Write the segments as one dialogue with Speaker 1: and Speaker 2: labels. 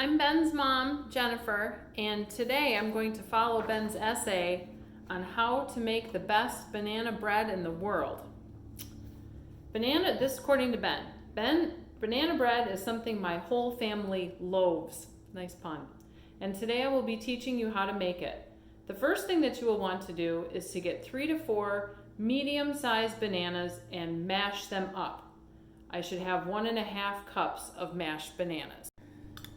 Speaker 1: I'm Ben's mom, Jennifer, and today I'm going to follow Ben's essay on how to make the best banana bread in the world. This according to Ben. Banana bread is something my whole family loathes. Nice pun. And today I will be teaching you how to make it. The first thing that you will want to do is to get 3 to 4 medium-sized bananas and mash them up. I should have 1.5 cups of mashed bananas.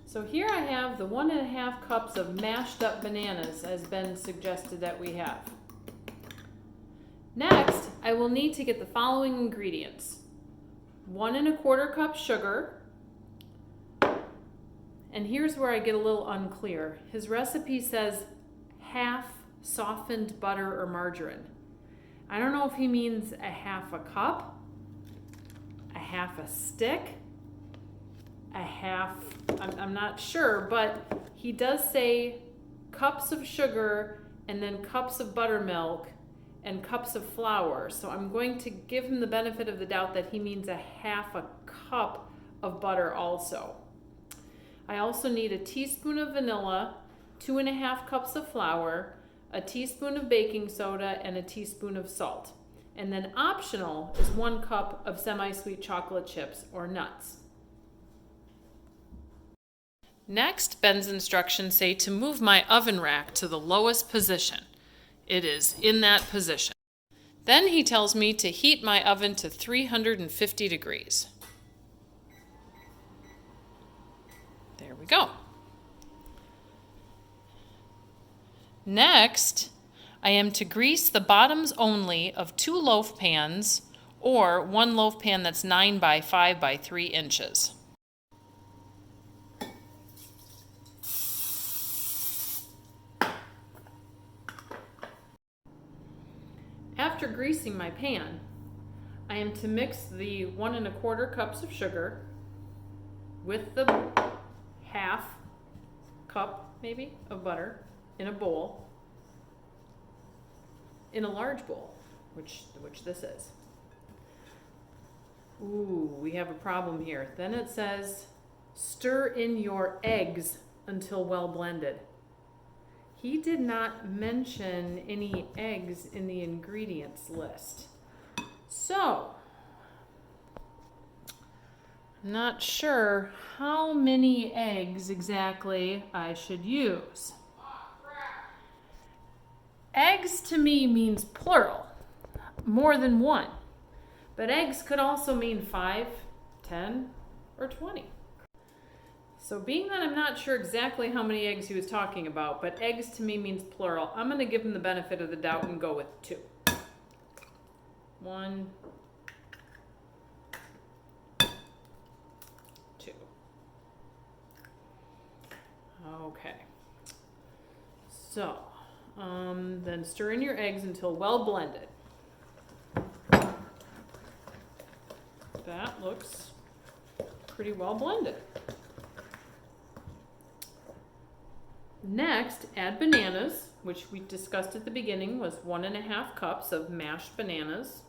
Speaker 1: So here I have the 1.5 cups of mashed up bananas as Ben suggested that we have. Next, I will need to get the following ingredients. 1.25 cup sugar. And here's where I get a little unclear. His recipe says half softened butter or margarine. I don't know if he means 1/2 cup, 1/2 stick, I'm not sure, but he does say cups of sugar and then cups of buttermilk and cups of flour. So I'm going to give him the benefit of the doubt that he means 1/2 cup of butter also. I also need a teaspoon of vanilla, 2.5 cups of flour, a teaspoon of baking soda, and a teaspoon of salt. And then optional is 1 cup of semi-sweet chocolate chips or nuts. Next, Ben's instructions say to move my oven rack to the lowest position. It is in that position. Then he tells me to heat my oven to 350 degrees. There we go. Next, I am to grease the bottoms only of 2 loaf pans or 1 loaf pan that's 9 by 5 by 3 inches. After greasing my pan, I am to mix the 1.25 cups of sugar with the 1/2 cup, maybe, of butter in a bowl, in a large bowl, which this is. Ooh, we have a problem here. Then it says, stir in your eggs until well blended. He did not mention any eggs in the ingredients list. So, I'm not sure how many eggs exactly I should use. Eggs to me means plural, more than 1. But eggs could also mean 5, 10, or 20. So being that I'm not sure exactly how many eggs he was talking about, but eggs to me means plural, I'm going to give him the benefit of the doubt and go with 2. 1, 2. Okay. So, then stir in your eggs until well blended. That looks pretty well blended. Next, add bananas, which we discussed at the beginning was 1.5 cups of mashed bananas.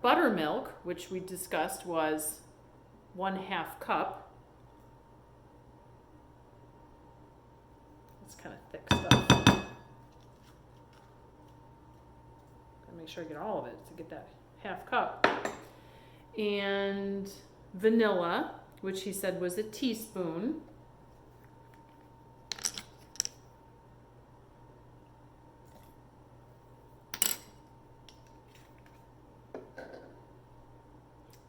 Speaker 1: Buttermilk, which we discussed was 1/2 cup. It's kind of thick stuff. Gotta make sure I get all of it to get that 1/2 cup. And vanilla, which he said was a teaspoon.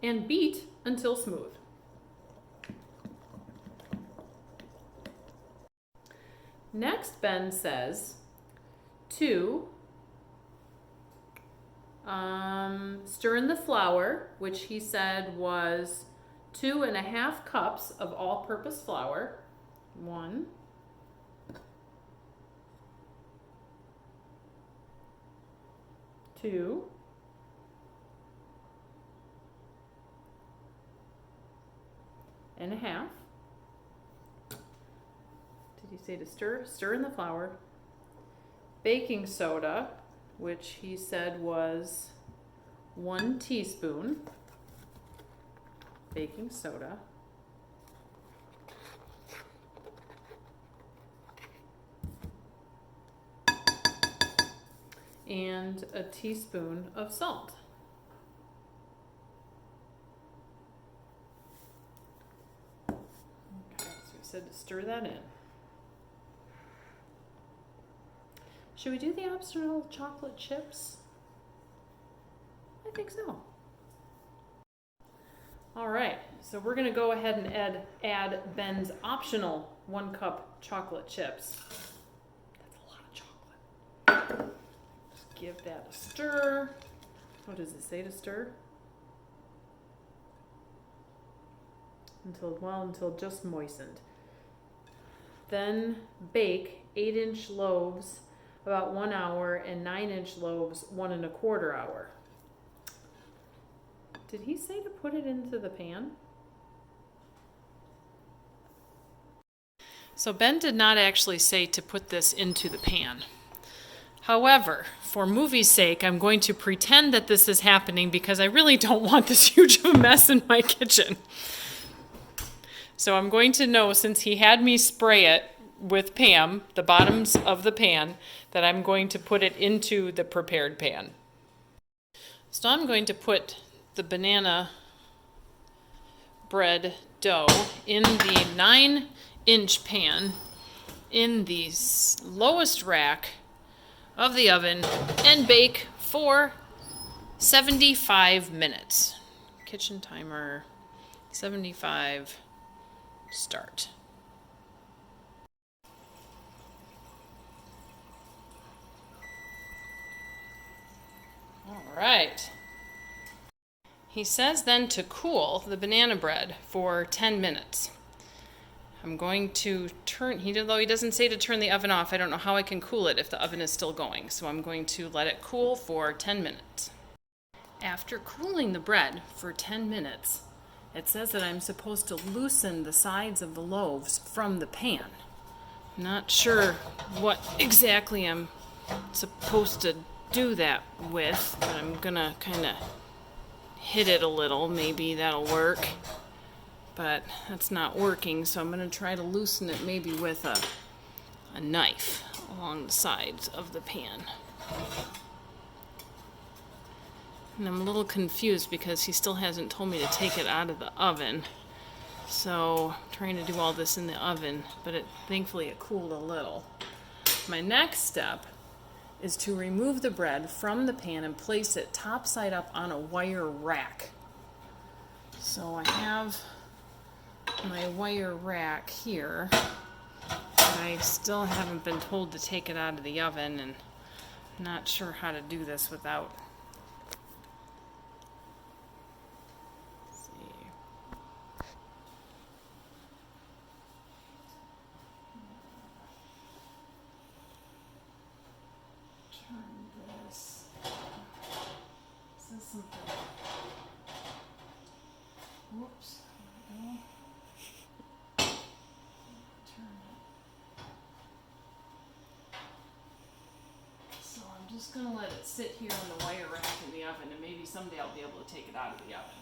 Speaker 1: And beat until smooth. Next, Ben says to stir in the flour, which he said was 2.5 cups of all-purpose flour. 1, 2, and 1/2. Did he say to stir? Stir in the flour. Baking soda, which he said was 1 teaspoon. Baking soda. and a teaspoon of salt. Okay, so we said to stir that in. Should we do the optional chocolate chips? I think so. All right, so we're gonna go ahead and add Ben's optional 1 cup chocolate chips. That's a lot of chocolate. Just give that a stir. What does it say to stir? Until just moistened. Then bake 8-inch loaves about 1 hour and 9-inch loaves 1 1/4 hour. Did he say to put it into the pan? So Ben did not actually say to put this into the pan. However, for movie's sake, I'm going to pretend that this is happening because I really don't want this huge of a mess in my kitchen. So I'm going to know, since he had me spray it with Pam, the bottoms of the pan, that I'm going to put it into the prepared pan. So I'm going to put the banana bread dough in the 9-inch pan in the lowest rack of the oven and bake for 75 minutes. Kitchen timer 75, start. All right. He says then to cool the banana bread for 10 minutes. I'm going to turn, though he doesn't say to turn the oven off, I don't know how I can cool it if the oven is still going. So I'm going to let it cool for 10 minutes. After cooling the bread for 10 minutes, it says that I'm supposed to loosen the sides of the loaves from the pan. Not sure what exactly I'm supposed to do that with, but I'm gonna kind of hit it a little. Maybe that'll work, but that's not working, so I'm gonna try to loosen it maybe with a knife along the sides of the pan. And I'm a little confused because he still hasn't told me to take it out of the oven. So I'm trying to do all this in the oven, but thankfully it cooled a little. My next step is to remove the bread from the pan and place it top side up on a wire rack. So I have my wire rack here, but I still haven't been told to take it out of the oven, and I'm not sure how to do this without. Whoops. There we go. Turn it. So I'm just going to let it sit here on the wire rack in the oven, and maybe someday I'll be able to take it out of the oven.